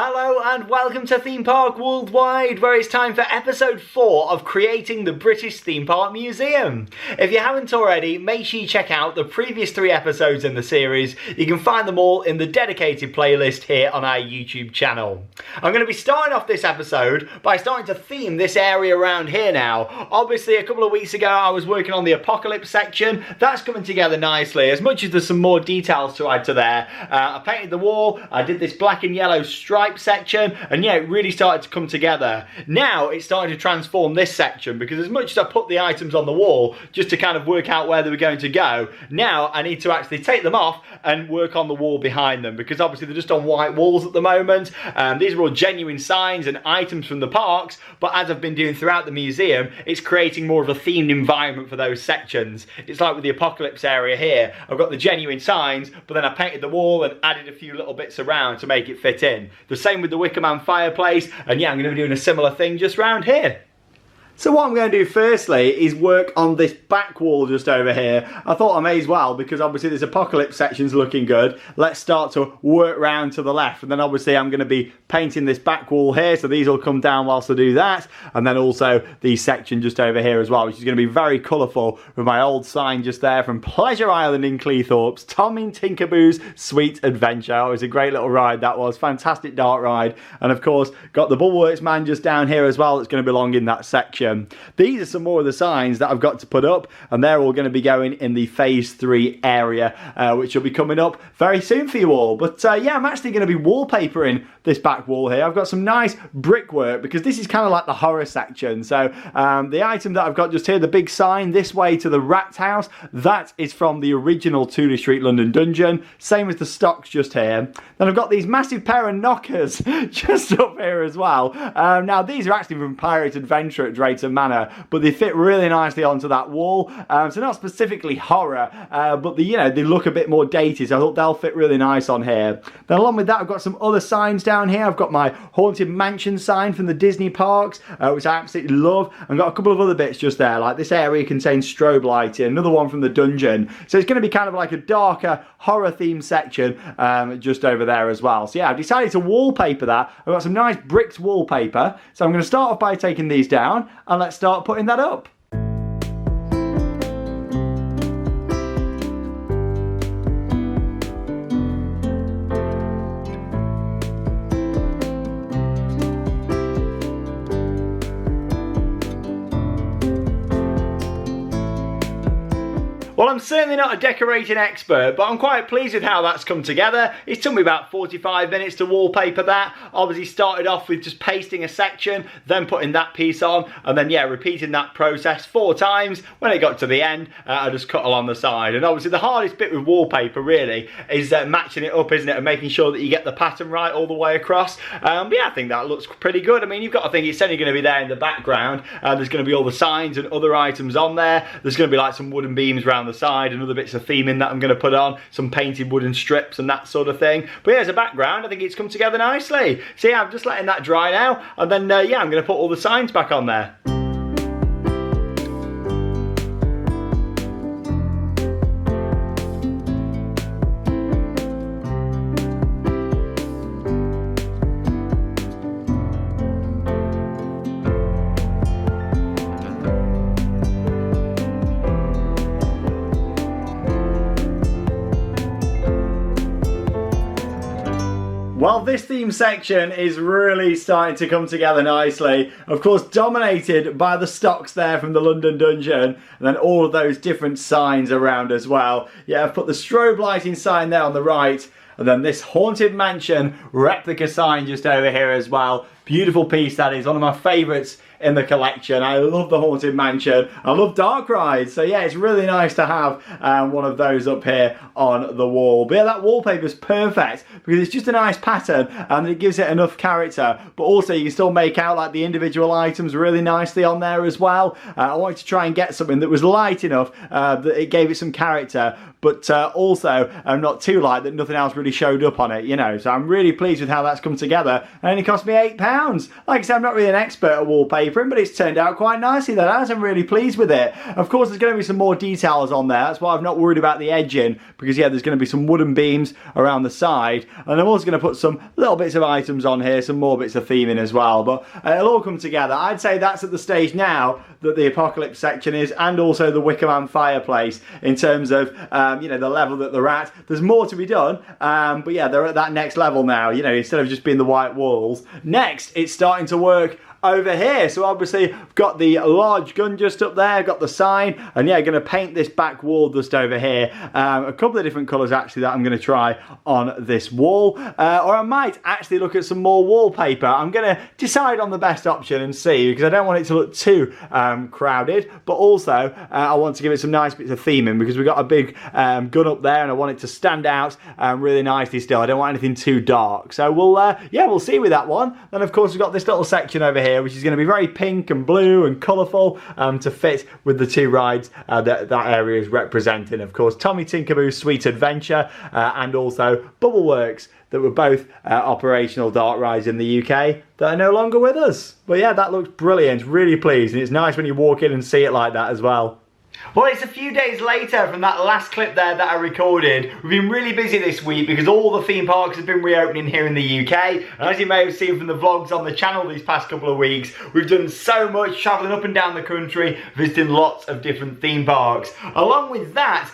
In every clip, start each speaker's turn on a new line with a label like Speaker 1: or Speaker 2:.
Speaker 1: Hello and welcome to Theme Park Worldwide, where it's time for episode 4 of creating the British Theme Park Museum. If you haven't already, make sure you check out the previous 3 episodes in the series. You can find them all in the dedicated playlist here on our YouTube channel. I'm going to be starting off this episode by starting to theme this area around here now. Obviously, a couple of weeks ago I was working on the Apocalypse section. That's coming together nicely, as much as there's some more details to add to there. I painted the wall, I did this black and yellow stripe section, and yeah, it really started to come together. Now it's starting to transform this section, because as much as I put the items on the wall just to kind of work out where they were going to go, now I need to actually take them off and work on the wall behind them, because obviously they're just on white walls at the moment. These are all genuine signs and items from the parks, but as I've been doing throughout the museum, it's creating more of a themed environment for those sections. It's like with the Apocalypse area here, I've got the genuine signs, but then I painted the wall and added a few little bits around to make it fit in. The same with the Wicker Man fireplace, and yeah, I'm going to be doing a similar thing just round here. So what I'm going to do firstly is work on this back wall just over here. I thought I may as well, because obviously this Apocalypse section's looking good. Let's start to work round to the left, and then obviously I'm going to be painting this back wall here, so these will come down whilst I do that, and then also the section just over here as well, which is going to be very colourful with my old sign just there from Pleasure Island in Cleethorpes, Tom and Tinkerboo's Sweet Adventure. It was a great little ride, that was. Fantastic dark ride. And of course, got the Bubbleworks man just down here as well that's going to belong in that section. These are some more of the signs that I've got to put up, and they're all going to be going in the phase 3 area, which will be coming up very soon for you all. But yeah, I'm actually going to be wallpapering this back wall here. I've got some nice brickwork, because this is kind of like the horror section. So the item that I've got just here, the big sign this way to the Rat House, that is from the original Tooley Street London Dungeon. Same as the stocks just here. Then I've got these massive pair of knockers just up here as well. Now these are actually from Pirate Adventure at Drayton Manor, but they fit really nicely onto that wall. So not specifically horror, but they look a bit more dated, so I thought they'll fit really nice on here. Then along with that, I've got some other signs down here. I've got my Haunted Mansion sign from the Disney parks, which I absolutely love. I've got a couple of other bits just there, like this area contains strobe lighting, another one from the dungeon. So it's going to be kind of like a darker horror themed section just over there as well. So yeah, I've decided to wallpaper that. I've got some nice bricked wallpaper, so I'm going to start off by taking these down, and let's start putting that up. Well, I'm certainly not a decorating expert, but I'm quite pleased with how that's come together. It took me about 45 minutes to wallpaper that. Obviously started off with just pasting a section, then putting that piece on, and then yeah, repeating that process 4 times. When it got to the end, I just cut along the side. And obviously the hardest bit with wallpaper really is matching it up, isn't it? And making sure that you get the pattern right all the way across. But yeah, I think that looks pretty good. I mean, you've got to think it's only going to be there in the background. There's going to be all the signs and other items on there. There's going to be like some wooden beams around the side and other bits of theming that I'm going to put on, some painted wooden strips and that sort of thing. But yeah, as a background, I think it's come together nicely. So yeah, I'm just letting that dry now, and then yeah, I'm going to put all the signs back on there. Well, this theme section is really starting to come together nicely. Of course, dominated by the stocks there from the London Dungeon, and then all of those different signs around as well. Yeah, I've put the strobe lighting sign there on the right, and then this Haunted Mansion replica sign just over here as well. Beautiful piece that is, one of my favourites in the collection. I love the Haunted Mansion. I love dark rides. So yeah, it's really nice to have one of those up here on the wall. But yeah, that wallpaper is perfect because it's just a nice pattern and it gives it enough character. But also you can still make out like the individual items really nicely on there as well. I wanted to try and get something that was light enough that it gave it some character, but also not too light that nothing else really showed up on it, you know. So I'm really pleased with how that's come together. And it only cost me £8. Like I said, I'm not really an expert at wallpaper,
Speaker 2: wallpapering, but it's turned out quite nicely that has. I'm really pleased with it. Of course, there's going to be some more details on there. That's why I've not worried about the edging, because yeah, there's going to be some wooden beams around the side, and I'm also going to put some little bits of items on here, some more bits of theming as well, but it'll all come together. I'd say that's at the stage now that the Apocalypse section is, and also the Wicker Man fireplace, in terms of you know, the level that they're at. There's more to be done, but yeah, they're at that next level now, you know, instead of just being the white walls. Next, it's starting to work over here. So obviously I've got the large gun just up there, got the sign, and yeah, going to paint this back wall just over here. A couple of different colours actually that I'm going to try on this wall, or I might actually look at some more wallpaper. I'm going to decide on the best option and see, because I don't want it to look too crowded, but also I want to give it some nice bits of theming, because we've got a big gun up there and I want it to stand out really nicely still. I don't want anything too dark, so we'll yeah, we'll see with that one. Then of course we've got this little section over here, which is going to be very pink and blue and colourful to fit with the two rides that area is representing. Of course, Tommy Tinkerboo's Sweet Adventure and also Bubbleworks, that were both operational dark rides in the UK that are no longer with us. But yeah, that looks brilliant, really pleased, and it's nice when you walk in and see it like that as well.
Speaker 1: Well, it's a few days later from that last clip there that I recorded. We've been really busy this week because all the theme parks have been reopening here in the UK. And as you may have seen from the vlogs on the channel these past couple of weeks, we've done so much travelling up and down the country, visiting lots of different theme parks. Along with that,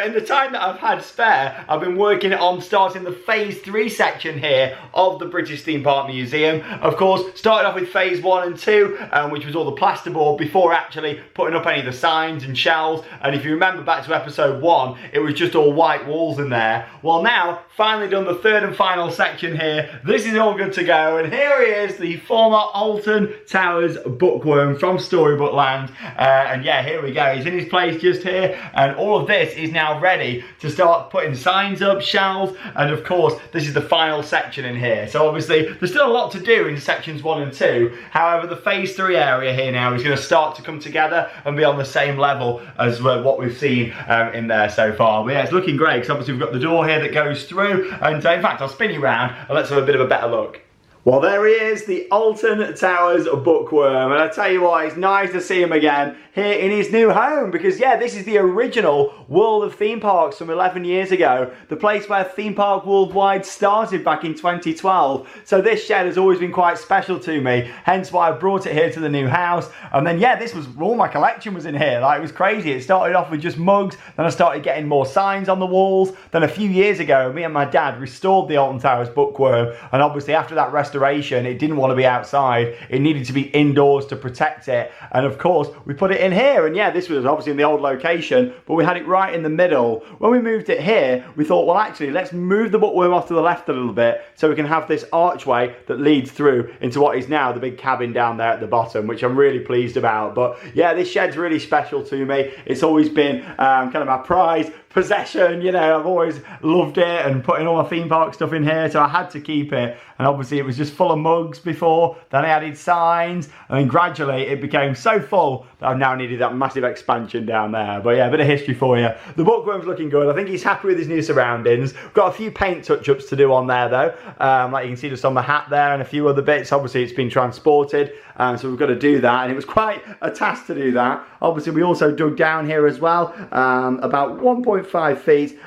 Speaker 1: in the time that I've had spare, I've been working on starting the Phase 3 section here of the British Theme Park Museum. Of course, started off with Phase 1 and 2, which was all the plasterboard, before actually putting up any of the signs and shelves. And if you remember back to episode 1, it was just all white walls in there. Well, now, finally done the third and final section here. This is all good to go, and here he is, the former Alton Towers Bookworm from Storybook Land. And yeah, here we go. He's in his place just here, and all of this is now ready to start putting signs up, shelves, and of course, this is the final section in here. So obviously, there's still a lot to do in sections 1 and 2. However, the Phase 3 area here now is going to start to come together and be on the same level as what we've seen in there so far. But yeah, it's looking great, because obviously we've got the door here that goes through, and in fact I'll spin you around and let's have a bit of a better look. Well, there he is, the Alton Towers Bookworm, and I tell you what, it's nice to see him again here in his new home, because yeah, this is the original World of Theme Parks from 11 years ago, the place where Theme Park Worldwide started back in 2012. So this shed has always been quite special to me, hence why I brought it here to the new house. And then yeah, this was all my collection was in here. Like, it was crazy. It started off with just mugs, then I started getting more signs on the walls. Then a few years ago, me and my dad restored the Alton Towers Bookworm, and obviously after that restoration, it didn't want to be outside. It needed to be indoors to protect it, and of course we put it in here. And yeah, this was obviously in the old location, but we had it right in the middle. When we moved it here, we thought, well, actually let's move the bookworm off to the left a little bit so we can have this archway that leads through into what is now the big cabin down there at the bottom, which I'm really pleased about. But yeah, this shed's really special to me. It's always been kind of my prized possession, you know. I've always loved it and putting all my theme park stuff in here, so I had to keep it. And obviously it was just full of mugs before, then I added signs, and then gradually it became so full that I've now needed that massive expansion down there. But yeah, a bit of history for you. The bookworm's looking good. I think he's happy with his new surroundings. We've got a few paint touch-ups to do on there though, like you can see just on the hat there and a few other bits. Obviously it's been transported, so we've got to do that, and it was quite a task to do that. Obviously we also dug down here as well, about 1.5 feet,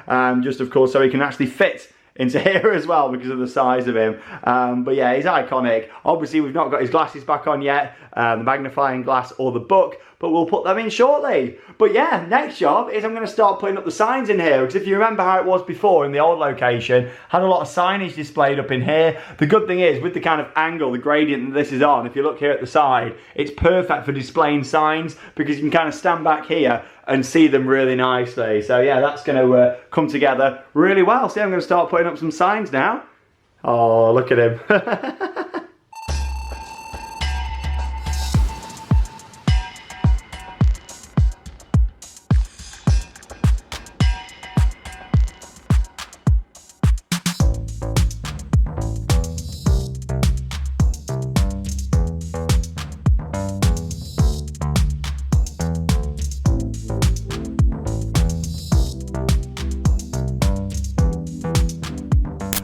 Speaker 1: just of course so he can actually fit into here as well because of the size of him. But yeah, he's iconic. Obviously we've not got his glasses back on yet, the magnifying glass or the book, but we'll put them in shortly. But yeah, next job is I'm going to start putting up the signs in here, because if you remember how it was before in the old location, had a lot of signage displayed up in here. The good thing is, with the kind of angle, the gradient that this is on, if you look here at the side, it's perfect for displaying signs, because you can kind of stand back here and see them really nicely. So yeah, that's going to come together really well. See, I'm going to start putting up some signs now. Oh, look at him.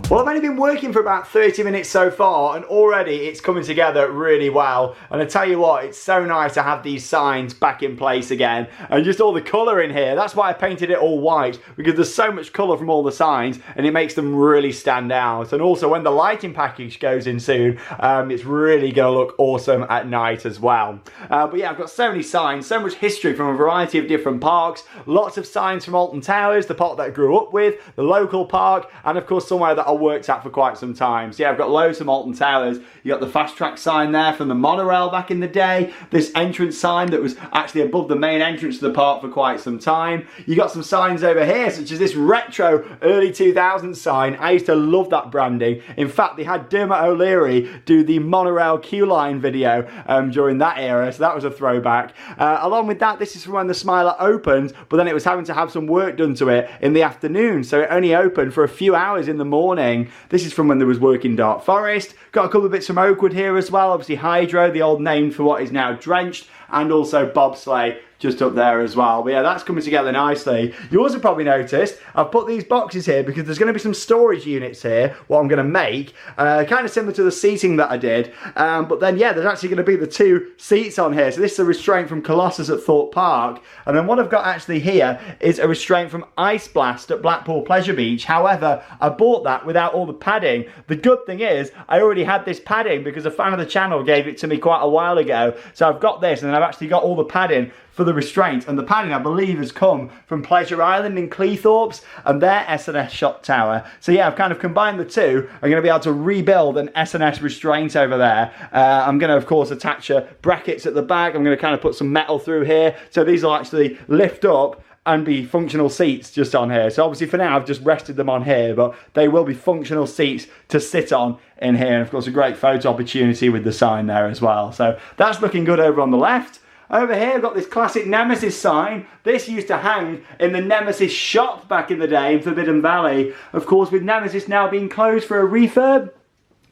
Speaker 1: Well, I've only been
Speaker 2: working for about 30 minutes so far, and already it's coming together really well. And I tell you what, it's so nice to have these signs back in place again, and just all the colour in here. That's why I painted it all white, because there's so much colour from all the signs, and it makes them really stand out. And also when the lighting package goes in soon, it's really going to look awesome at night as well. But yeah, I've got so many signs, so much history from a variety of different parks, lots of signs from Alton Towers, the park that I grew up with, the local park, and of course somewhere that I worked at for quite some time. So yeah, I've got loads from Alton Towers. You got the fast track sign there from the monorail back in the day, this entrance sign that was actually above the main entrance to the park for quite some time. You got some signs over here, such as this retro early 2000s sign. I used to love that branding. In fact, they had Dermot O'Leary do the monorail queue line video during that era, so that was a throwback. Along with that, this is from when the Smiler opened, but then it was having to have some work done to it in the afternoon, so it only opened for a few hours in the morning. This is from when there was work in Dark Forest. Got a couple of bits from Oakwood here as well, obviously Hydro, the old name for what is now Drenched, and also Bobsleigh just up there as well. But yeah, that's coming together nicely. You also probably noticed I've put these boxes here because there's going to be some storage units here, what I'm going to make, kind of similar to the seating that I did, but then yeah, there's actually going to be the 2 seats on here. So this is a restraint from Colossus at Thorpe Park, and then what I've got actually here is a restraint from Ice Blast at Blackpool Pleasure Beach. However, I bought that without all the padding. The good thing is I already had this padding because a fan of the channel gave it to me quite a while ago. So I've got this, and then I've actually got all the padding for the restraint, and the padding I believe has come from Pleasure Island in Cleethorpes and their S&S shot tower. So yeah, I've kind of combined the two. I'm going to be able to rebuild an S&S restraint over there. I'm going to of course attach brackets at the back. I'm going to kind of put some metal through here, so these will actually lift up and be functional seats just on here. So obviously for now I've just rested them on here, but they will be functional seats to sit on in here, and of course a great photo opportunity with the sign there as well. So that's looking good over on the left. Over here I've got this classic Nemesis sign. This used to hang in the Nemesis shop back in the day in Forbidden Valley. Of course, with Nemesis now being closed for a refurb,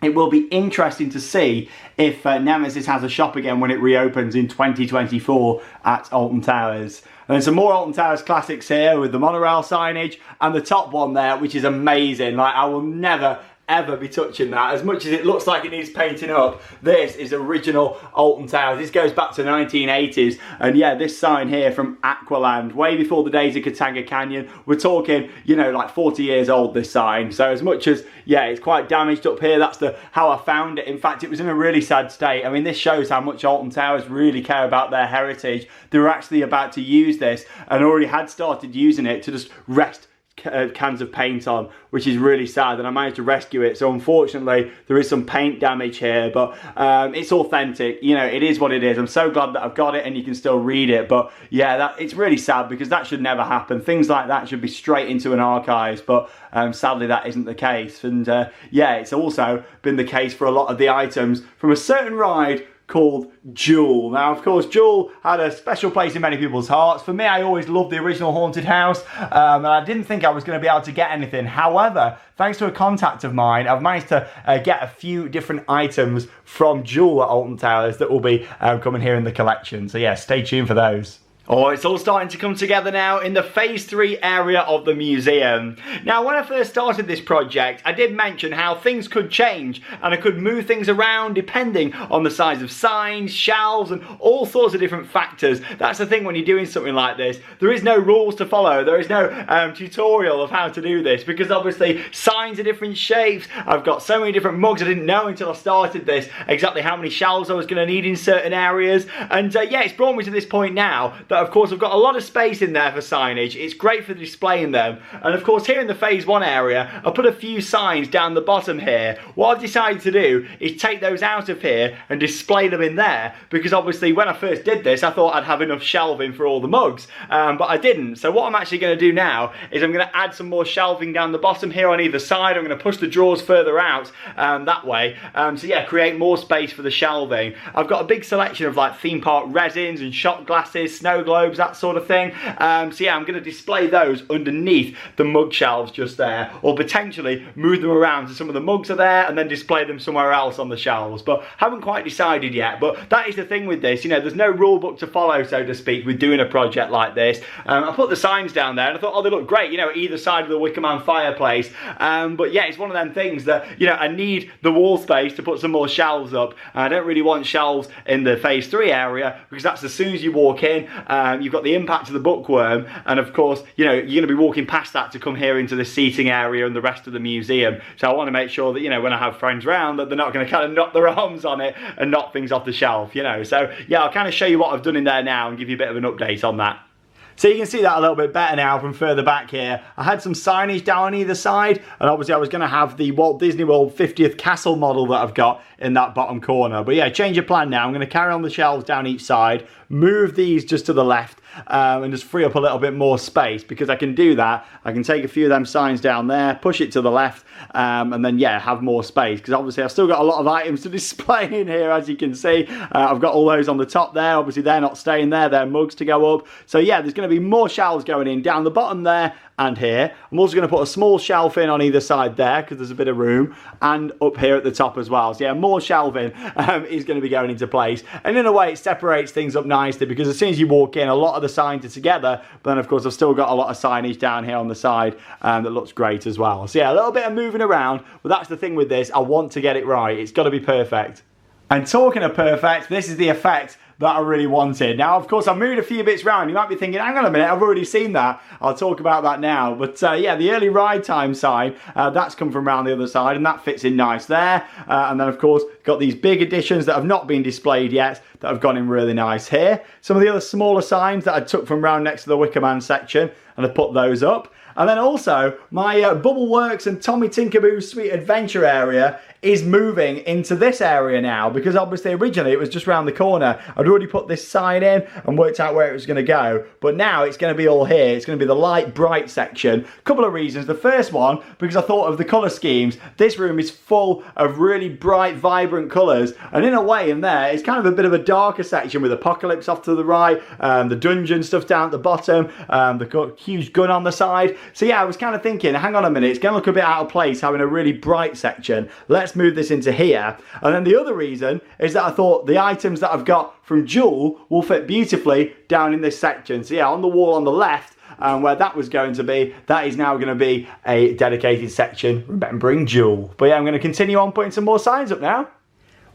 Speaker 2: it will be interesting to see if Nemesis has a shop again when it reopens in 2024 at Alton Towers. And then some more Alton Towers classics here with the monorail signage and the top one there, which is amazing. Like, I will never ever be touching that. As much as it looks like it needs painting up, this is original Alton Towers. This goes back to the 1980s, and yeah, this sign here from Aqualand, way before the days of Katanga Canyon. We're talking, you know, like 40 years old, this sign. So as much as, yeah, it's quite damaged up here, that's how I found it. In fact, it was in a really sad state. I mean, this shows how much Alton Towers really care about their heritage. They were actually about to use this and already had started using it to just rest cans of paint on, which is really sad, and I managed to rescue it. So unfortunately there is some paint damage here, but it's authentic, you know, it is what it is. I'm so glad that I've got it and you can still read it. But yeah, it's really sad because that should never happen. Things like that should be straight into an archives, but sadly that isn't the case. And yeah, it's also been the case for a lot of the items from a certain ride called Jewel. Now, of course, Jewel had a special place in many people's hearts. For me, I always loved the original haunted house, and I didn't think I was going to be able to get anything. However, thanks to a contact of mine, I've managed to get a few different items from Jewel at Alton Towers that will be coming here in the collection. So yeah, stay tuned for those. Oh, it's all starting to come together now in the Phase 3 area of the museum. Now, when I first started this project, I did mention how things could change and I could move things around depending on the size of signs, shelves, and all sorts of different factors. That's the thing when you're doing something like this. There is no rules to follow. There is no tutorial of how to do this, because obviously signs are different shapes. I've got so many different mugs. I didn't know until I started this exactly how many shelves I was going to need in certain areas. And yeah, it's brought me to this point now that of course I've got a lot of space in there for signage. It's great for displaying them. And of course here in the Phase 1 area, I put a few signs down the bottom here. What I've decided to do is take those out of here and display them in there, because obviously when I first did this I thought I'd have enough shelving for all the mugs, but I didn't. So what I'm actually going to do now is I'm going to add some more shelving down the bottom here on either side. I'm going to push the drawers further out that way, so yeah, create more space for the shelving. I've got a big selection of like theme park resins and shot glasses, snow globes, that sort of thing. So yeah, I'm going to display those underneath the mug shelves just there, or potentially move them around so some of the mugs are there and then display them somewhere else on the shelves, but haven't quite decided yet. But that is the thing with this, you know, there's no rule book to follow, so to speak, with doing a project like this. I put the signs down there and I thought, oh, they look great, you know, either side of the Wicker Man fireplace. But yeah, it's one of them things that, you know, I need the wall space to put some more shelves up. I don't really want shelves in the phase 3 area, because that's as soon as you walk in, you've got the impact of the bookworm, and of course, you know, you're going to be walking past that to come here into the seating area and the rest of the museum. So I want to make sure that, you know, when I have friends round, that they're not going to kind of knock their arms on it and knock things off the shelf, you know. So yeah, I'll kind of show you what I've done in there now and give you a bit of an update on that. So you can see that a little bit better now from further back here. I had some signage down on either side, and obviously I was going to have the Walt Disney World 50th Castle model that I've got in that bottom corner. But yeah, change of plan now. I'm going to carry on the shelves down each side, move these just to the left, and just free up a little bit more space, because I can do that. I can take a few of them signs down there, push it to the left, and then yeah, have more space, because obviously I've still got a lot of items to display in here, as you can see. I've got all those on the top there. Obviously they're not staying there, they're mugs to go up. So yeah, there's going to be more shelves going in down the bottom there and here. I'm also going to put a small shelf in on either side there, because there's a bit of room, and up here at the top as well. So yeah, more shelving is going to be going into place, and in a way it separates things up nicely, because as soon as you walk in, a lot of the signs are together, but then of course I've still got a lot of signage down here on the side that looks great as well. So yeah, a little bit of moving around, but that's the thing with this, I want to get it right. It's got to be perfect. And talking of perfect, this is the effect that I really wanted. Now, of course, I've moved a few bits around. You might be thinking, hang on a minute, I've already seen that. I'll talk about that now. But yeah, the early ride time sign, that's come from around the other side, and that fits in nice there. And then, of course, got these big additions that have not been displayed yet that have gone in really nice here. Some of the other smaller signs that I took from around next to the Wicker Man section, and I put those up. And then also, my Bubble Works and Tommy Tinkerboo's Sweet Adventure area is moving into this area now, because obviously originally it was just around the corner. I'd already put this sign in and worked out where it was going to go, but now it's going to be all here. It's going to be the light bright section. Couple of reasons. The first one, because I thought of the colour schemes. This room is full of really bright, vibrant colours, and in a way in there it's kind of a bit of a darker section with Apocalypse off to the right, the dungeon stuff down at the bottom, the huge gun on the side. So yeah, I was kind of thinking, hang on a minute, it's going to look a bit out of place having a really bright section. Let's move this into here. And then the other reason is that I thought the items that I've got from Jewel will fit beautifully down in this section. So yeah, on the wall on the left, where that was going to be, that is now going to be a dedicated section remembering Jewel. But yeah, I'm going to continue on putting some more signs up now.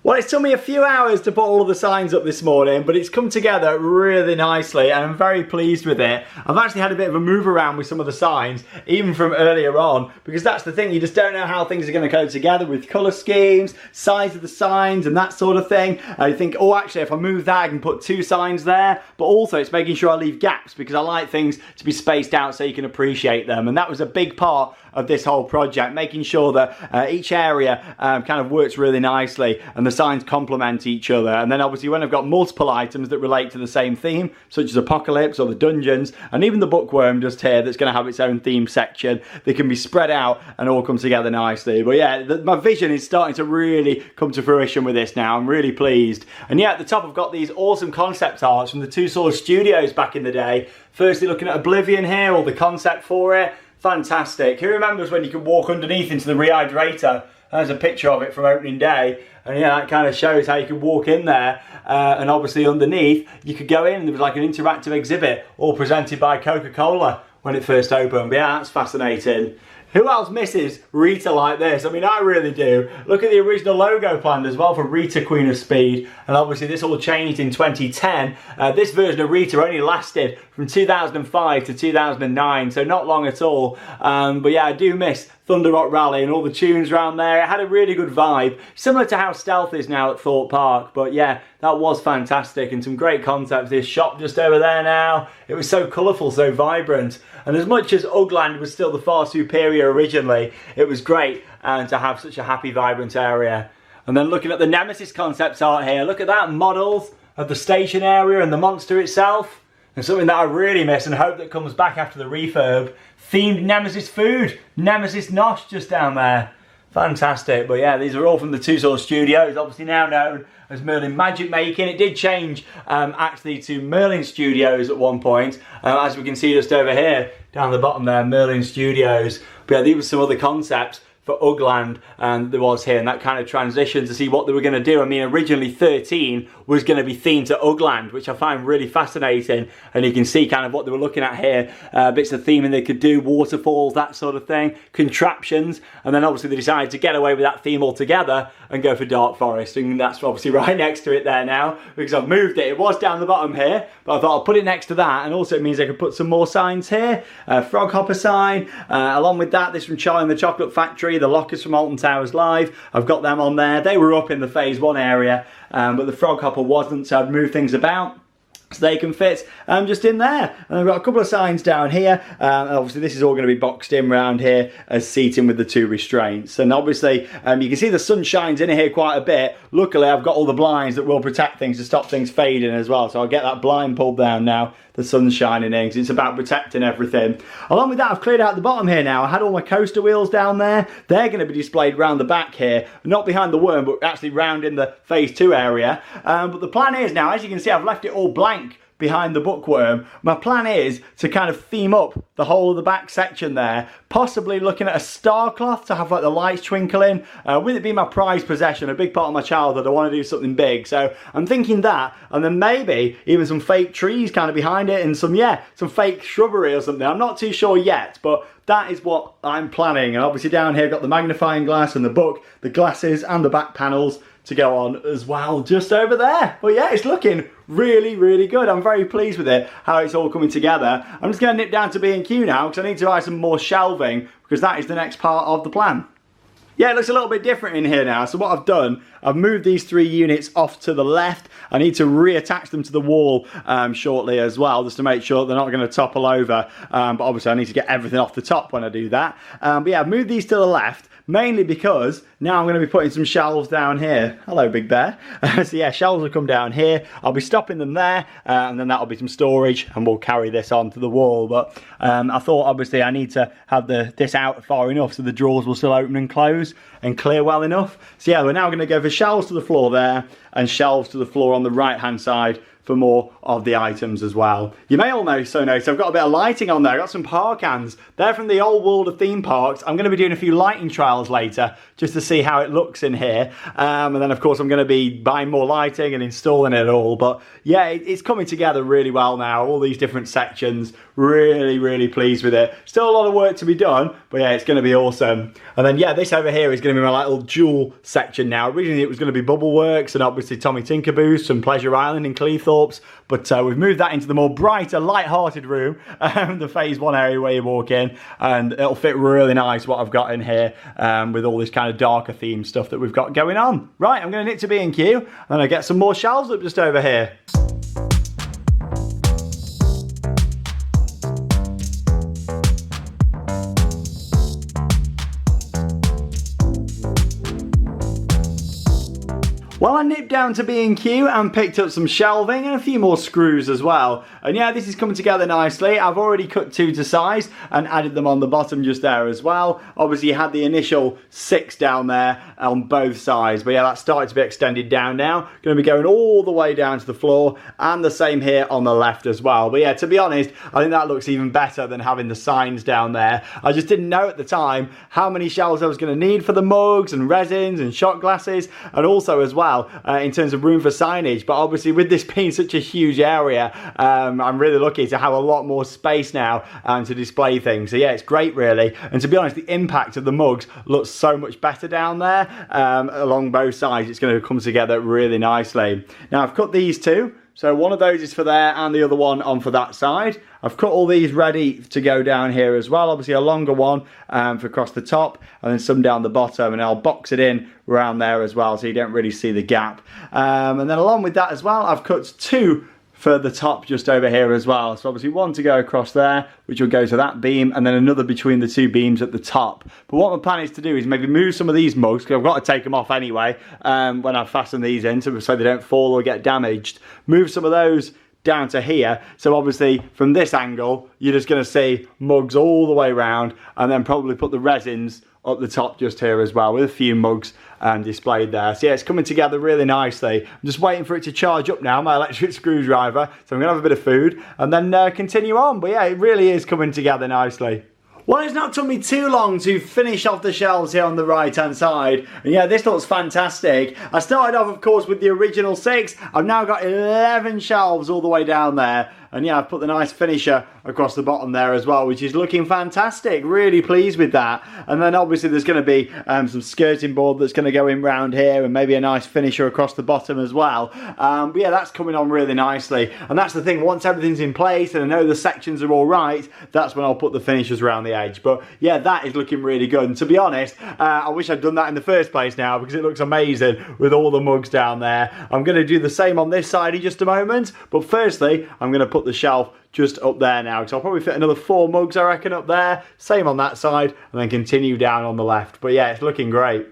Speaker 2: Well, it's took me a few hours to put all of the signs up this morning, but it's come together really nicely and I'm very pleased with it. I've actually had a bit of a move around with some of the signs, even from earlier on, because that's the thing, you just don't know how things are going to go together with colour schemes, size of the signs and that sort of thing. I think, oh actually if I move that I can put 2 signs there, but also it's making sure I leave gaps, because I like things to be spaced out so you can appreciate them, and that was a big part of this whole project, making sure that each area kind of works really nicely and the signs complement each other. And then obviously when I've got multiple items that relate to the same theme, such as Apocalypse or the dungeons, and even the bookworm just here that's going to have its own theme section, they can be spread out and all come together nicely. But yeah, my vision is starting to really come to fruition with this now. I'm really pleased. And yeah, at the top I've got these awesome concept arts from the Two Swords Studios back in the day. Firstly looking at Oblivion here, or the concept for it. Fantastic. Who remembers when you could walk underneath into the rehydrator? There's a picture of it from opening day, and yeah, that kind of shows how you could walk in there, and obviously underneath you could go in and there was like an interactive exhibit all presented by Coca-Cola when it first opened. But yeah, that's fascinating. Who else misses Rita like this? I mean, I really do. Look at the original logo planned as well for Rita, Queen of Speed. And obviously this all changed in 2010. This version of Rita only lasted from 2005 to 2009, so not long at all. But yeah, I do miss Thunder Rock Rally and all the tunes around there. It had a really good vibe, similar to how Stealth is now at Thorpe Park. But yeah, that was fantastic, and some great concepts. This shop just over there now, it was so colourful, so vibrant. And as much as Ugland was still the far superior originally, it was great to have such a happy, vibrant area. And then looking at the Nemesis concept art here, look at that, models of the station area and the monster itself. And something that I really miss and hope that comes back after the refurb, themed Nemesis food, Nemesis Nosh just down there. Fantastic, but yeah, these are all from the Two Swords Studios, obviously now known as Merlin Magic Making. It did change actually to Merlin Studios at one point, as we can see just over here, down the bottom there, Merlin Studios. But yeah, these were some other concepts for Ugland there was here, and that kind of transition to see what they were going to do. I mean, originally 13 was going to be themed to Ugland, which I find really fascinating, and you can see kind of what they were looking at here, bits of theming they could do, waterfalls, that sort of thing, contraptions, and then obviously they decided to get away with that theme altogether and go for Dark Forest, and that's obviously right next to it there now, because I've moved it. It was down the bottom here, but I thought I'll put it next to that, and also it means I could put some more signs here. Frog Hopper sign, along with that, this from Charlie and the Chocolate Factory, the lockers from Alton Towers Live, I've got them on there. They were up in the phase 1 area, but the Frog Hopper wasn't, so I'd move things about so they can fit just in there. And I've got a couple of signs down here. Obviously this is all going to be boxed in around here as seating with the 2 restraints. And obviously you can see the sun shines in here quite a bit. Luckily I've got all the blinds that will protect things to stop things fading as well. So I'll get that blind pulled down now. The sun's shining in, because it's about protecting everything. Along with that, I've cleared out the bottom here now. I had all my coaster wheels down there. They're going to be displayed round the back here, not behind the worm, but actually round in the phase 2 area. But the plan is now, as you can see, I've left it all blank behind the bookworm. My plan is to kind of theme up the whole of the back section there, possibly looking at a star cloth to have like the lights twinkling. With it being my prized possession, a big part of my childhood, I want to do something big. So I'm thinking that, and then maybe even some fake trees kind of behind it, and some fake shrubbery or something. I'm not too sure yet, but that is what I'm planning. And obviously down here I've got the magnifying glass and the book, the glasses and the back panels to go on as well, just over there. But yeah, it's looking really, really good. I'm very pleased with it, how it's all coming together. I'm just going to nip down to B&Q now, because I need to buy some more shelving, because that is the next part of the plan. Yeah, it looks a little bit different in here now. So what I've done, I've moved these 3 units off to the left. I need to reattach them to the wall shortly as well, just to make sure they're not going to topple over. But obviously I need to get everything off the top when I do that. But yeah, I've moved these to the left, mainly because now I'm going to be putting some shelves down here. Hello, Big Bear. So yeah, shelves will come down here. I'll be stopping them there, and then that'll be some storage, and we'll carry this onto the wall. But I thought obviously I need to have this out far enough so the drawers will still open and close and clear well enough. So yeah, we're now going to go for shelves to the floor there and shelves to the floor on the right hand side for more of the items as well. You may all notice I've got a bit of lighting on there. I've got some power cans. They're from the old world of theme parks. I'm going to be doing a few lighting trials later just to see how it looks in here. And then of course I'm going to be buying more lighting and installing it all. But yeah, it's coming together really well now. All these different sections. Really, really pleased with it. Still a lot of work to be done, but yeah, it's going to be awesome. And then yeah, this over here is going to be my little jewel section now. Originally it was going to be Bubble Works and obviously Tommy Tinkerboost and Pleasure Island and Cleethorpes, but we've moved that into the more brighter, light-hearted room, the phase 1 area where you walk in, and it'll fit really nice what I've got in here with all this kind of darker theme stuff that we've got going on. Right, I'm going to nip to B&Q and I get some more shelves up just over here. Well, I nipped down to B&Q and picked up some shelving and a few more screws as well. And yeah, this is coming together nicely. I've already cut 2 to size and added them on the bottom just there as well. Obviously you had the initial 6 down there on both sides, but yeah, that's started to be extended down now. Going to be going all the way down to the floor, and the same here on the left as well. But yeah, to be honest, I think that looks even better than having the signs down there. I just didn't know at the time how many shelves I was going to need for the mugs and resins and shot glasses, and also as well in terms of room for signage. But obviously with this being such a huge area, I'm really lucky to have a lot more space now to display things. So yeah, it's great really. And to be honest, the impact of the mugs looks so much better down there along both sides. It's going to come together really nicely. Now I've cut these 2. So one of those is for there and the other one on for that side. I've cut all these ready to go down here as well. Obviously a longer one for across the top, and then some down the bottom, and I'll box it in around there as well so you don't really see the gap. And then along with that as well, I've cut 2 for the top just over here as well. So obviously one to go across there, which will go to that beam, and then another between the 2 beams at the top. But what my plan is to do is maybe move some of these mugs, because I've got to take them off anyway when I fasten these in, so they don't fall or get damaged. Move some of those down to here, so obviously from this angle you're just going to see mugs all the way around, and then probably put the resins up the top just here as well, with a few mugs displayed there. So yeah, it's coming together really nicely. I'm just waiting for it to charge up now, my electric screwdriver, so I'm gonna have a bit of food and then continue on. But yeah, it really is coming together nicely. Well, it's not took me too long to finish off the shelves here on the right hand side. And yeah, this looks fantastic. I started off, of course, with the original 6. I've now got 11 shelves all the way down there. And yeah, I've put the nice finisher across the bottom there as well, which is looking fantastic. Really pleased with that. And then obviously there's going to be some skirting board that's going to go in round here, and maybe a nice finisher across the bottom as well. But yeah, that's coming on really nicely. And that's the thing, once everything's in place and I know the sections are all right, that's when I'll put the finishers around the edge. But yeah, that is looking really good. And to be honest, I wish I'd done that in the first place now, because it looks amazing with all the mugs down there. I'm going to do the same on this side in just a moment. But firstly, I'm going to put the shelf just up there now, so I'll probably fit another 4 mugs, I reckon, up there, same on that side, and then continue down on the left. But yeah, it's looking great.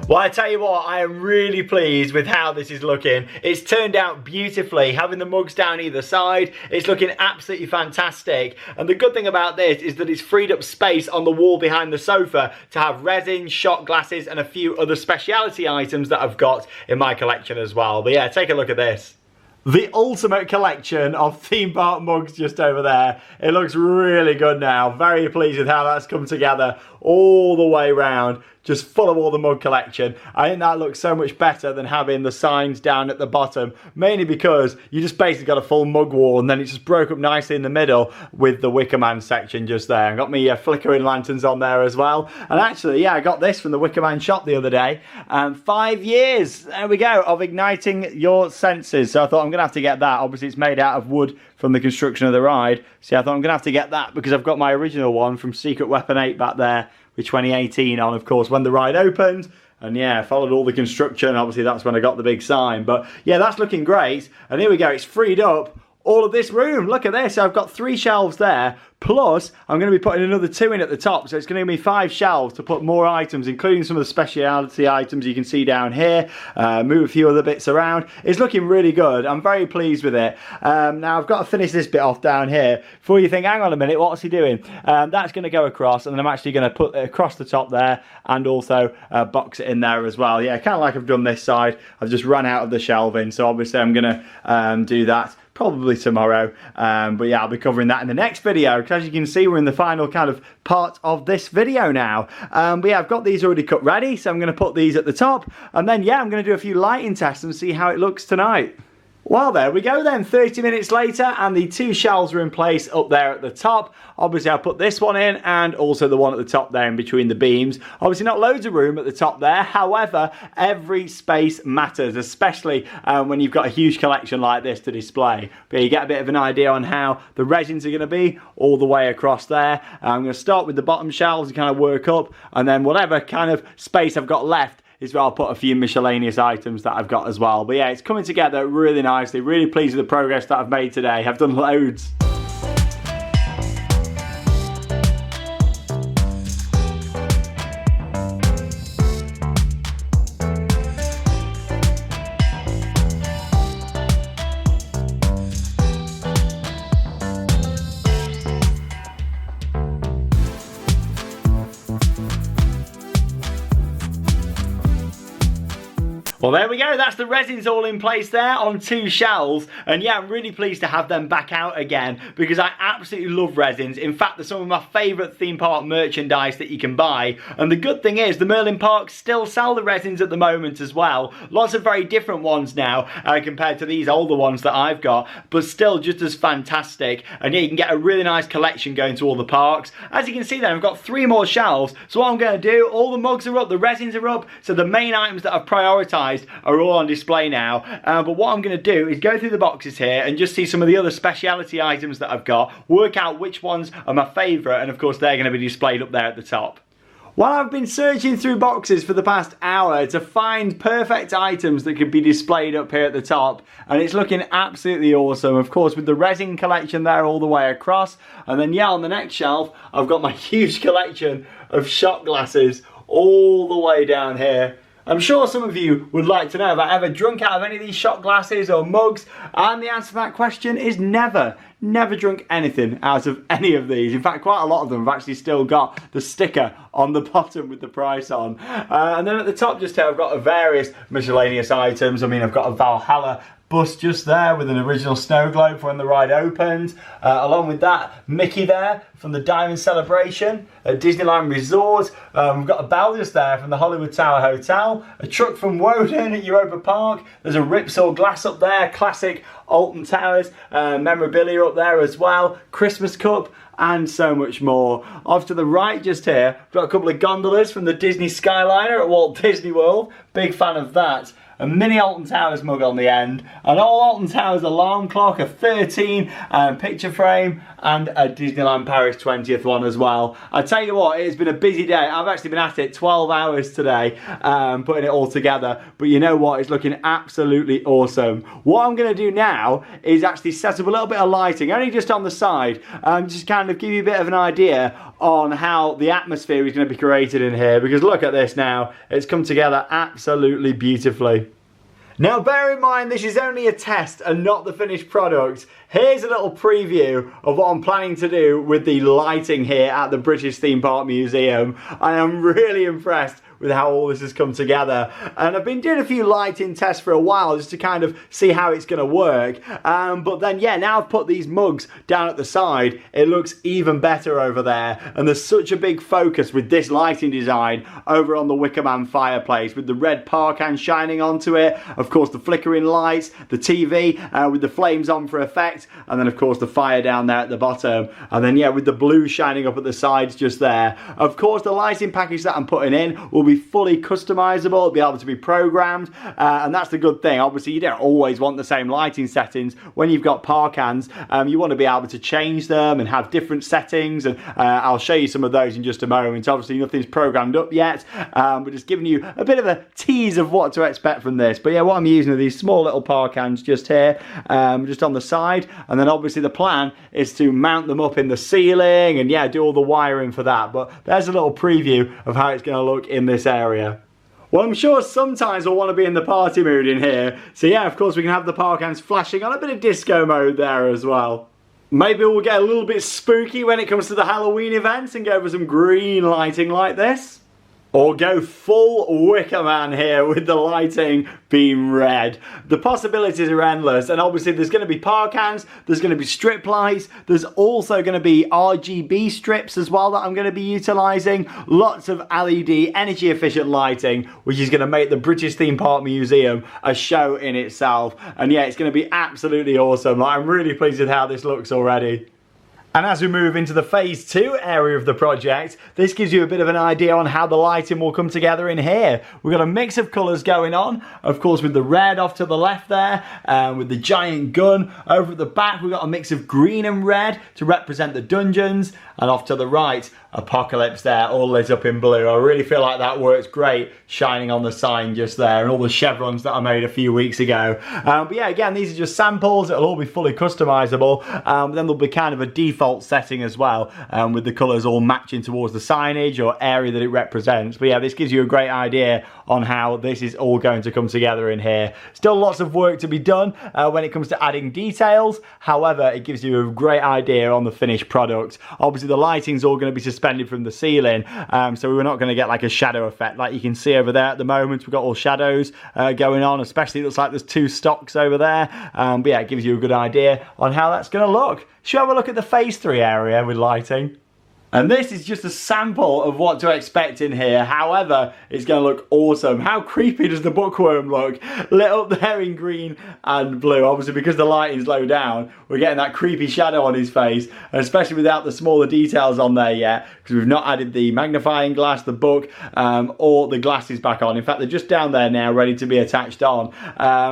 Speaker 1: Well, I tell you what, I am really pleased with how this is looking. It's turned out beautifully, having the mugs down either side. It's looking absolutely fantastic. And the good thing about this is that it's freed up space on the wall behind the sofa to have resin, shot glasses, and a few other speciality items that I've got in my collection as well. But yeah, take a look at this. The ultimate collection of theme park mugs just over there. It looks really good now. Very pleased with how that's come together all the way round. Just full of all the mug collection. I think that looks so much better than having the signs down at the bottom, mainly because you just basically got a full mug wall and then it just broke up nicely in the middle with the Wicker Man section just there. I got me flickering lanterns on there as well. And actually, yeah, I got this from the Wicker Man shop the other day. 5 years, there we go, of igniting your senses. So I thought I'm gonna have to get that. Obviously it's made out of wood from the construction of the ride. So I thought I'm gonna have to get that because I've got my original one from Secret Weapon 8 back there with 2018 on, of course, when the ride opened. And yeah, followed all the construction. Obviously, that's when I got the big sign. But yeah, that's looking great. And here we go. It's freed up all of this room. Look at this. I've got 3 shelves there. Plus, I'm going to be putting another 2 in at the top. So it's going to give me 5 shelves to put more items, including some of the speciality items you can see down here. Move a few other bits around. It's looking really good. I'm very pleased with it. Now, I've got to finish this bit off down here. Before you think, hang on a minute, what's he doing? That's going to go across, and then I'm actually going to put it across the top there and also box it in there as well. Yeah, kind of like I've done this side. I've just run out of the shelving, so obviously I'm going to do that probably tomorrow, but yeah, I'll be covering that in the next video, because as you can see, we're in the final kind of part of this video now. But yeah, I've got these already cut ready, so I'm going to put these at the top, and then yeah, I'm going to do a few lighting tests and see how it looks tonight. Well, there we go then, 30 minutes later, and the 2 shelves are in place up there at the top. Obviously, I put this one in, and also the one at the top there in between the beams. Obviously, not loads of room at the top there. However, every space matters, especially when you've got a huge collection like this to display. But you get a bit of an idea on how the resins are going to be all the way across there. I'm going to start with the bottom shelves and kind of work up, and then whatever kind of space I've got left is where I'll put a few miscellaneous items that I've got as well. But yeah, it's coming together really nicely. Really pleased with the progress that I've made today. I've done loads. Well, there we go. That's the resins all in place there on 2 shelves. And yeah, I'm really pleased to have them back out again, because I absolutely love resins. In fact, they're some of my favourite theme park merchandise that you can buy. And the good thing is, the Merlin parks still sell the resins at the moment as well. Lots of very different ones now compared to these older ones that I've got, but still just as fantastic. And yeah, you can get a really nice collection going to all the parks. As you can see there, I've got 3 more shelves. So what I'm going to do, all the mugs are up, the resins are up. So the main items that I've prioritised are all on display now, but what I'm going to do is go through the boxes here and just see some of the other speciality items that I've got, work out which ones are my favourite, and of course they're going to be displayed up there at the top.
Speaker 2: Well, I've been searching through boxes for the past hour to find perfect items that could be displayed up here at the top, and it's looking absolutely awesome. Of course, with the resin collection there all the way across, and then yeah, on the next shelf I've got my huge collection of shot glasses all the way down here. I'm sure some of you would like to know if I ever drunk out of any of these shot glasses or mugs, and the answer to that question is never. Never drunk anything out of any of these. In fact, quite a lot of them have actually still got the sticker on the bottom with the price on. And then at the top just here, I've got various miscellaneous items. I mean, I've got a Valhalla bus just there with an original snow globe for when the ride opens. Along with that, Mickey there from the Diamond Celebration at Disneyland Resort. We've got a bell just there from the Hollywood Tower Hotel. A truck from Woden at Europa Park. There's a Ripsaw glass up there, classic Alton Towers. Memorabilia up there as well. Christmas cup. And so much more. Off to the right just here, we've got a couple of gondolas from the Disney Skyliner at Walt Disney World. Big fan of that. A mini Alton Towers mug on the end, an all Alton Towers alarm clock, a 13 picture frame, and a Disneyland Paris 20th one as well. I tell you what, it's been a busy day. I've actually been at it 12 hours today, putting it all together, but you know what, it's looking absolutely awesome. What I'm going to do now is actually set up a little bit of lighting, only just on the side, just kind of give you a bit of an idea on how the atmosphere is going to be created in here, because look at this now, it's come together absolutely beautifully. Now bear in mind this is only a test and not the finished product. Here's a little preview of what I'm planning to do with the lighting here at the British Theme Park Museum. I am really impressed with how all this has come together, and I've been doing a few lighting tests for a while just to kind of see how it's going to work, but then yeah, now I've put these mugs down at the side, it looks even better over there, and there's such a big focus with this lighting design over on the Wicker Man fireplace with the red parkan shining onto it, of course the flickering lights, the TV with the flames on for effect, and then of course the fire down there at the bottom, and then yeah, with the blue shining up at the sides just there. Of course the lighting package that I'm putting in will be fully customizable, it'll be able to be programmed, and that's the good thing. Obviously you don't always want the same lighting settings. When you've got parkans, you want to be able to change them and have different settings, and I'll show you some of those in just a moment. Obviously nothing's programmed up yet, but just giving you a bit of a tease of what to expect from this. But yeah, what I'm using are these small little parkans just here, just on the side, and then obviously the plan is to mount them up in the ceiling and yeah, do all the wiring for that. But there's a little preview of how it's going to look in this area. Well, I'm sure sometimes we'll want to be in the party mood in here. So yeah, of course we can have the parkans flashing on a bit of disco mode there as well. Maybe we'll get a little bit spooky when it comes to the Halloween events and go for some green lighting like this. Or go full Wicker Man here with the lighting being red. The possibilities are endless, and obviously there's going to be parkans, there's going to be strip lights, there's also going to be RGB strips as well that I'm going to be utilising. Lots of LED energy efficient lighting, which is going to make the British Theme Park Museum a show in itself. And yeah, it's going to be absolutely awesome. Like, I'm really pleased with how this looks already. And as we move into the phase 2 area of the project, this gives you a bit of an idea on how the lighting will come together in here. We've got a mix of colours going on, of course with the red off to the left there, with the giant gun. Over at the back we've got a mix of green and red to represent the dungeons, and off to the right, Apocalypse there, all lit up in blue. I really feel like that works great, shining on the sign just there, and all the chevrons that I made a few weeks ago. But yeah, again, these are just samples, it'll all be fully customizable, but then there'll be kind of a default setting as well, with the colours all matching towards the signage or area that it represents. But yeah, this gives you a great idea on how this is all going to come together in here. Still lots of work to be done when it comes to adding details, however, it gives you a great idea on the finished product. Obviously the lighting's all going to be suspended from the ceiling, so we're not going to get like a shadow effect like you can see over there at the moment. We've got all shadows going on, especially it looks like there's 2 stocks over there, but yeah, it gives you a good idea on how that's going to look. Should we have a look at the phase 3 area with lighting? And this is just a sample of what to expect in here. However, it's going to look awesome. How creepy does the bookworm look? Lit up there in green and blue. Obviously, because the lighting's low down, we're getting that creepy shadow on his face, and especially without the smaller details on there yet, because we've not added the magnifying glass, the book, or the glasses back on. In fact, they're just down there now, ready to be attached on.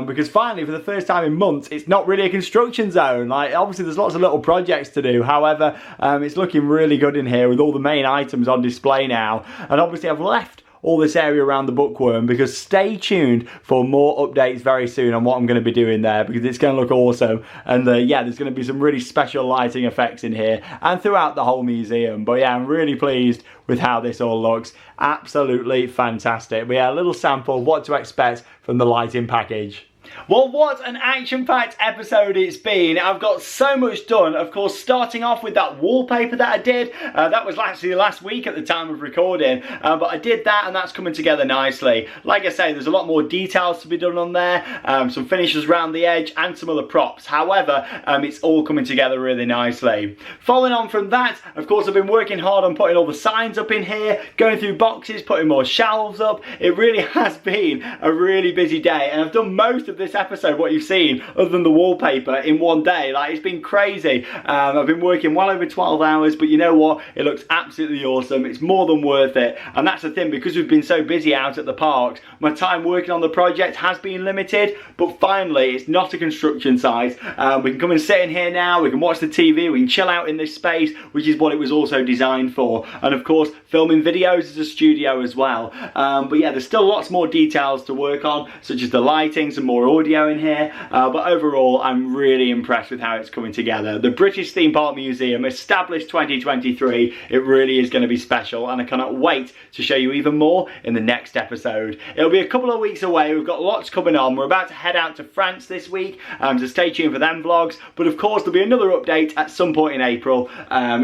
Speaker 2: Because finally, for the first time in months, it's not really a construction zone. Like, obviously, there's lots of little projects to do. However, it's looking really good in here with all the main items on display now. And obviously I've left all this area around the bookworm because stay tuned for more updates very soon on what I'm going to be doing there, because it's going to look awesome. And yeah, there's going to be some really special lighting effects in here and throughout the whole museum. But yeah, I'm really pleased with how this all looks. Absolutely fantastic. But yeah, a little sample of what to expect from the lighting package.
Speaker 1: Well, what an action-packed episode it's been. I've got so much done. Of course, starting off with that wallpaper that I did. That was actually last week at the time of recording. But I did that and that's coming together nicely. Like I say, there's a lot more details to be done on there. Some finishes around the edge and some other props. However, it's all coming together really nicely. Following on from that, of course, I've been working hard on putting all the signs up in here, going through boxes, putting more shelves up. It really has been a really busy day. And I've done most of this episode, what you've seen, other than the wallpaper, in one day. Like, it's been crazy. I've been working well over 12 hours, but you know what? It looks absolutely awesome. It's more than worth it. And that's the thing, because we've been so busy out at the parks, my time working on the project has been limited, but finally, it's not a construction site. We can come and sit in here now, we can watch the TV, we can chill out in this space, which is what it was also designed for. And of course, filming videos as a studio as well. But yeah, there's still lots more details to work on, such as the lighting, some more audio in here, but overall I'm really impressed with how it's coming together. The British Theme Park Museum, established 2023, it really is going to be special, and I cannot wait to show you even more in the next episode. It'll be a couple of weeks away, we've got lots coming on. We're about to head out to France this week, so stay tuned for them vlogs, but of course there'll be another update at some point in April,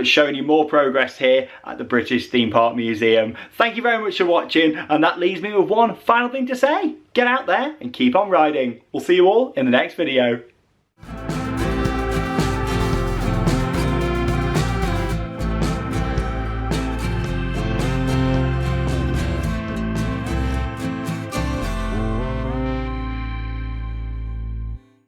Speaker 1: showing you more progress here at the British Theme Park Museum. Thank you very much for watching, and that leaves me with one final thing to say. Get out there and keep on riding. We'll see you all in the next video.